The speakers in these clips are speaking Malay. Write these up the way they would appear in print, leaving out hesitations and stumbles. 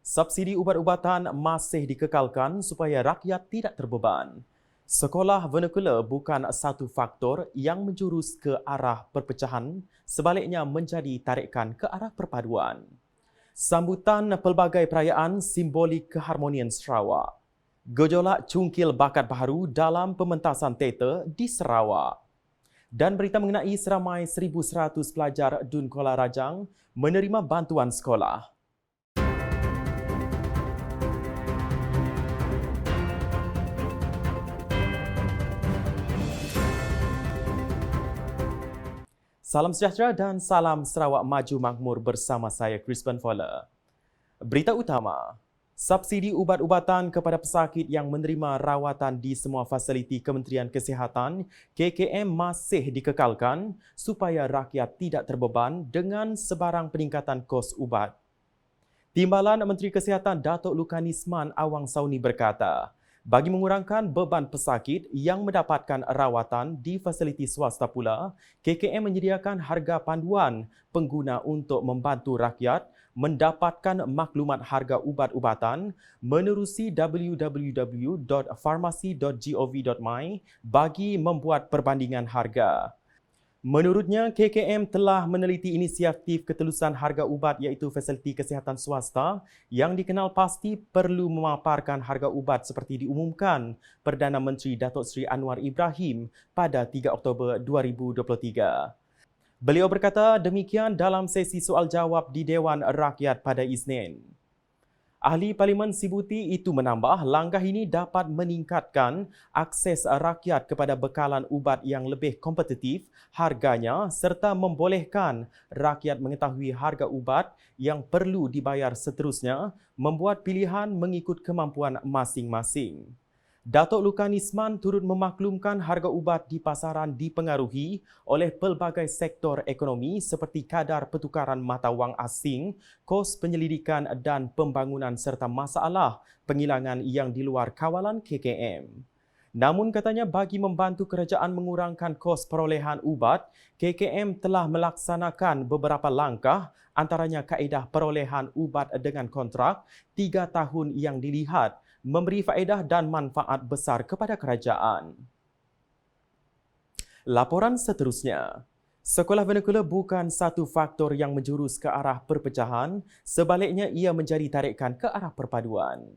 Subsidi ubat-ubatan masih dikekalkan supaya rakyat tidak terbeban. Sekolah vernacular bukan satu faktor yang menjurus ke arah perpecahan, sebaliknya menjadi tarikan ke arah perpaduan. Sambutan pelbagai perayaan simbolik keharmonian Sarawak. Gejolak cungkil bakat baharu dalam pementasan teater di Sarawak. Dan berita mengenai seramai 1,100 pelajar Dun Kuala Rajang menerima bantuan sekolah. Salam sejahtera dan salam Sarawak Maju Makmur bersama saya, Crispin Fowler. Berita utama, subsidi ubat-ubatan kepada pesakit yang menerima rawatan di semua fasiliti Kementerian Kesihatan KKM masih dikekalkan supaya rakyat tidak terbeban dengan sebarang peningkatan kos ubat. Timbalan Menteri Kesihatan Datuk Lukanisman Awang Sauni berkata, bagi mengurangkan beban pesakit yang mendapatkan rawatan di fasiliti swasta pula, KKM menyediakan harga panduan pengguna untuk membantu rakyat mendapatkan maklumat harga ubat-ubatan menerusi www.farmasi.gov.my bagi membuat perbandingan harga. Menurutnya, KKM telah meneliti inisiatif ketelusan harga ubat iaitu fasiliti kesihatan swasta yang dikenal pasti perlu memaparkan harga ubat seperti diumumkan Perdana Menteri Datuk Seri Anwar Ibrahim pada 3 Oktober 2023. Beliau berkata demikian dalam sesi soal jawab di Dewan Rakyat pada Isnin. Ahli Parlimen Sibuti itu menambah langkah ini dapat meningkatkan akses rakyat kepada bekalan ubat yang lebih kompetitif harganya serta membolehkan rakyat mengetahui harga ubat yang perlu dibayar seterusnya membuat pilihan mengikut kemampuan masing-masing. Datuk Lukanisman turut memaklumkan harga ubat di pasaran dipengaruhi oleh pelbagai sektor ekonomi seperti kadar pertukaran mata wang asing, kos penyelidikan dan pembangunan serta masalah penghilangan yang di luar kawalan KKM. Namun katanya bagi membantu kerajaan mengurangkan kos perolehan ubat, KKM telah melaksanakan beberapa langkah antaranya kaedah perolehan ubat dengan kontrak 3 tahun yang dilihat memberi faedah dan manfaat besar kepada kerajaan. Laporan seterusnya. Sekolah vernacular bukan satu faktor yang menjurus ke arah perpecahan, sebaliknya ia menjadi tarikan ke arah perpaduan.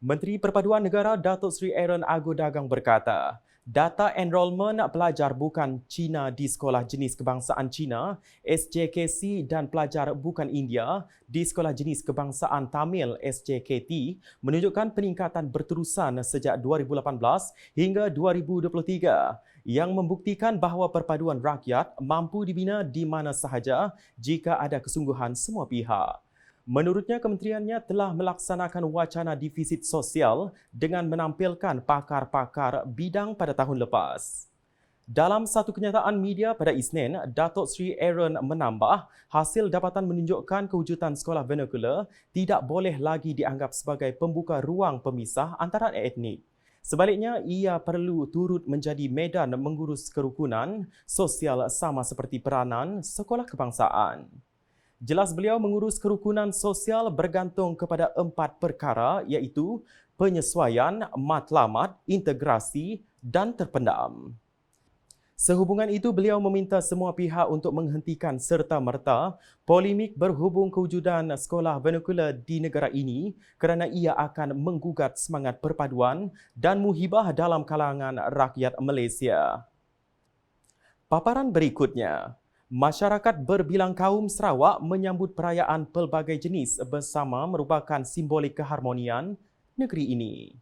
Menteri Perpaduan Negara Datuk Seri Aaron Agu Dagang berkata, data enrolment pelajar bukan Cina di Sekolah Jenis Kebangsaan Cina, SJKC dan pelajar bukan India di Sekolah Jenis Kebangsaan Tamil, SJKT, menunjukkan peningkatan berterusan sejak 2018 hingga 2023 yang membuktikan bahawa perpaduan rakyat mampu dibina di mana sahaja jika ada kesungguhan semua pihak. Menurutnya, kementeriannya telah melaksanakan wacana defisit sosial dengan menampilkan pakar-pakar bidang pada tahun lepas. Dalam satu kenyataan media pada Isnin, Datuk Seri Aaron menambah hasil dapatan menunjukkan kewujudan sekolah vernacular tidak boleh lagi dianggap sebagai pembuka ruang pemisah antara etnik. Sebaliknya, ia perlu turut menjadi medan mengurus kerukunan sosial sama seperti peranan sekolah kebangsaan. Jelas beliau mengurus kerukunan sosial bergantung kepada 4 perkara iaitu penyesuaian, matlamat, integrasi dan terpendam. Sehubungan itu, beliau meminta semua pihak untuk menghentikan serta-merta polemik berhubung kewujudan sekolah vernacular di negara ini kerana ia akan menggugat semangat perpaduan dan muhibah dalam kalangan rakyat Malaysia. Paparan berikutnya. Masyarakat berbilang kaum Sarawak menyambut perayaan pelbagai jenis bersama merupakan simbolik keharmonian negeri ini.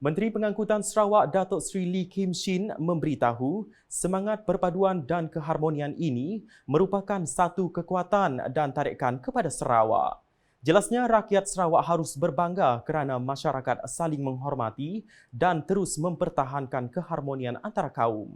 Menteri Pengangkutan Sarawak Datuk Seri Lee Kim Shin memberitahu semangat perpaduan dan keharmonian ini merupakan satu kekuatan dan tarikan kepada Sarawak. Jelasnya rakyat Sarawak harus berbangga kerana masyarakat saling menghormati dan terus mempertahankan keharmonian antara kaum.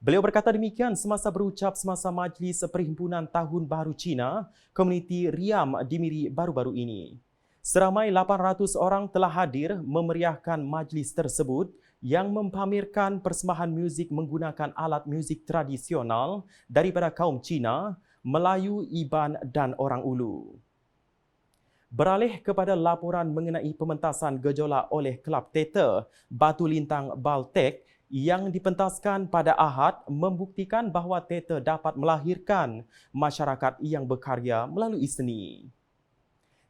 Beliau berkata demikian semasa berucap semasa Majlis Perhimpunan Tahun Baharu Cina, komuniti Riam di Miri baru-baru ini. Seramai 800 orang telah hadir memeriahkan majlis tersebut yang mempamerkan persembahan muzik menggunakan alat muzik tradisional daripada kaum Cina, Melayu, Iban dan orang Ulu. Beralih kepada laporan mengenai pementasan gejolak oleh Kelab Teater Batu Lintang Baltek yang dipentaskan pada Ahad membuktikan bahawa teater dapat melahirkan masyarakat yang berkarya melalui seni.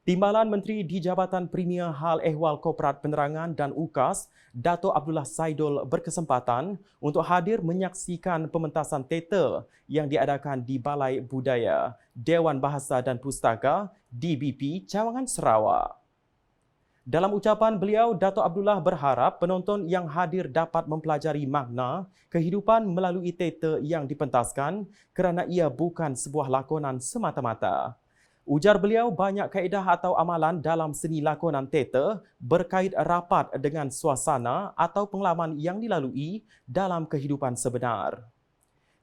Timbalan Menteri di Jabatan Premier Hal Ehwal Korporat Penerangan dan UKAS, Dato' Abdullah Saidul berkesempatan untuk hadir menyaksikan pementasan teater yang diadakan di Balai Budaya, Dewan Bahasa dan Pustaka, DBP, Cawangan, Sarawak. Dalam ucapan beliau, Dato' Abdullah berharap penonton yang hadir dapat mempelajari makna kehidupan melalui teater yang dipentaskan kerana ia bukan sebuah lakonan semata-mata. Ujar beliau, banyak kaedah atau amalan dalam seni lakonan teater berkait rapat dengan suasana atau pengalaman yang dilalui dalam kehidupan sebenar.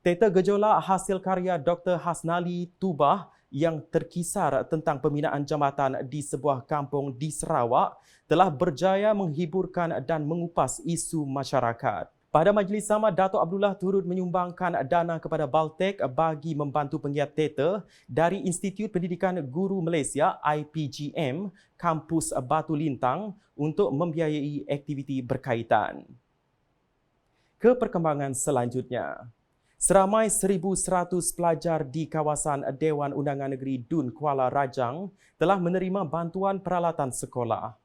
Teater gejolak hasil karya Dr. Hasnali Tubah yang terkisar tentang pembinaan jambatan di sebuah kampung di Sarawak telah berjaya menghiburkan dan mengupas isu masyarakat. Pada majlis sama, Dato' Abdullah turut menyumbangkan dana kepada Baltek bagi membantu penggiat teater dari Institut Pendidikan Guru Malaysia IPGM Kampus Batu Lintang untuk membiayai aktiviti berkaitan. Ke perkembangan selanjutnya. Seramai 1,100 pelajar di kawasan Dewan Undangan Negeri Dun Kuala Rajang telah menerima bantuan peralatan sekolah.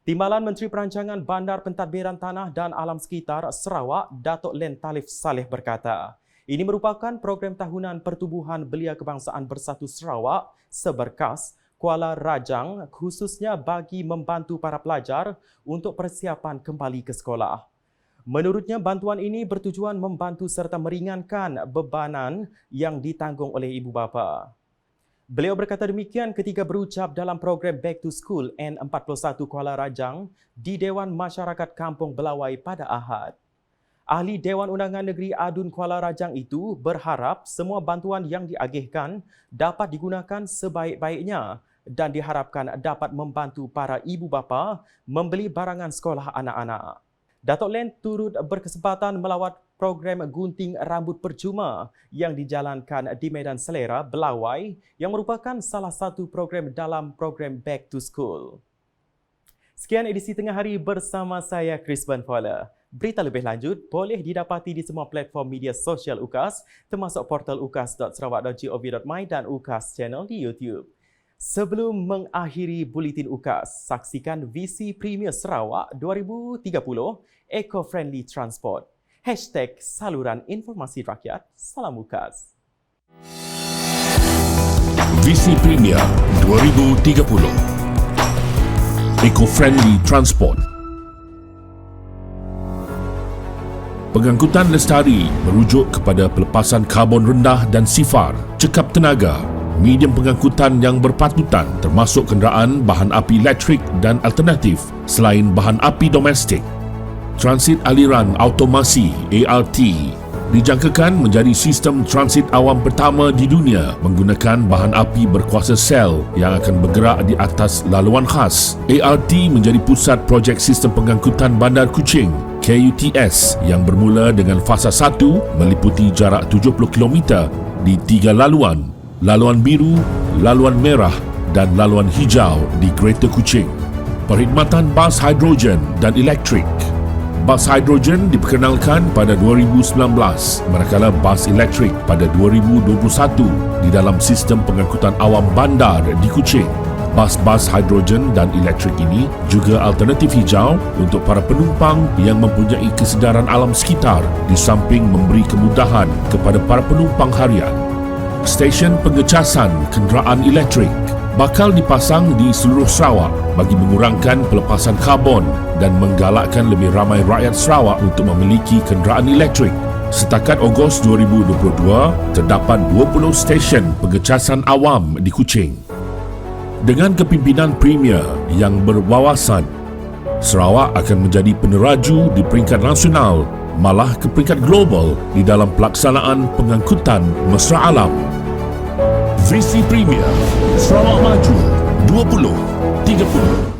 Timbalan Menteri Perancangan Bandar Pentadbiran Tanah dan Alam Sekitar Sarawak, Dato' Len Talif Saleh berkata, ini merupakan program tahunan Pertubuhan Belia Kebangsaan Bersatu Sarawak Seberkas Kuala Rajang khususnya bagi membantu para pelajar untuk persiapan kembali ke sekolah. Menurutnya, bantuan ini bertujuan membantu serta meringankan bebanan yang ditanggung oleh ibu bapa. Beliau berkata demikian ketika berucap dalam program Back to School N41 Kuala Rajang di Dewan Masyarakat Kampung Belawai pada Ahad. Ahli Dewan Undangan Negeri Adun Kuala Rajang itu berharap semua bantuan yang diagihkan dapat digunakan sebaik-baiknya dan diharapkan dapat membantu para ibu bapa membeli barangan sekolah anak-anak. Dato' Len turut berkesempatan melawat program gunting rambut percuma yang dijalankan di Medan Selera, Belawai yang merupakan salah satu program dalam program Back to School. Sekian edisi Tengah Hari bersama saya, Chris Van Fowler. Berita lebih lanjut boleh didapati di semua platform media sosial UKAS termasuk portal ukas.sarawak.gov.my dan UKAS Channel di YouTube. Sebelum mengakhiri buletin UKAS, saksikan visi Premier Sarawak 2030 Eco-Friendly Transport. #Saluran Informasi Rakyat. Salam UKAS. Visi Premier 2030 Eco-Friendly Transport. Pengangkutan lestari merujuk kepada pelepasan karbon rendah dan sifar, cekap tenaga, medium pengangkutan yang berpatutan termasuk kenderaan bahan api elektrik dan alternatif selain bahan api domestik. Transit aliran automasi ART dijangkakan menjadi sistem transit awam pertama di dunia menggunakan bahan api berkuasa sel yang akan bergerak di atas laluan khas. ART menjadi pusat projek sistem pengangkutan Bandar Kuching KUTS yang bermula dengan fasa 1 meliputi jarak 70 km di 3 laluan. Laluan biru, laluan merah dan laluan hijau di Greater Kuching. Perkhidmatan bas hidrogen dan elektrik. Bas hidrogen diperkenalkan pada 2019 manakala bas elektrik pada 2021 di dalam sistem pengangkutan awam bandar di Kuching. Bas-bas hidrogen dan elektrik ini juga alternatif hijau untuk para penumpang yang mempunyai kesedaran alam sekitar di samping memberi kemudahan kepada para penumpang harian. Stesen pengecasan kenderaan elektrik bakal dipasang di seluruh Sarawak bagi mengurangkan pelepasan karbon dan menggalakkan lebih ramai rakyat Sarawak untuk memiliki kenderaan elektrik. Setakat Ogos 2022, terdapat 20 stesen pengecasan awam di Kuching. Dengan kepimpinan Premier yang berwawasan, Sarawak akan menjadi peneraju di peringkat nasional, malah ke peringkat global di dalam pelaksanaan pengangkutan mesra alam. Visi Premier Sarawak Maju 2030.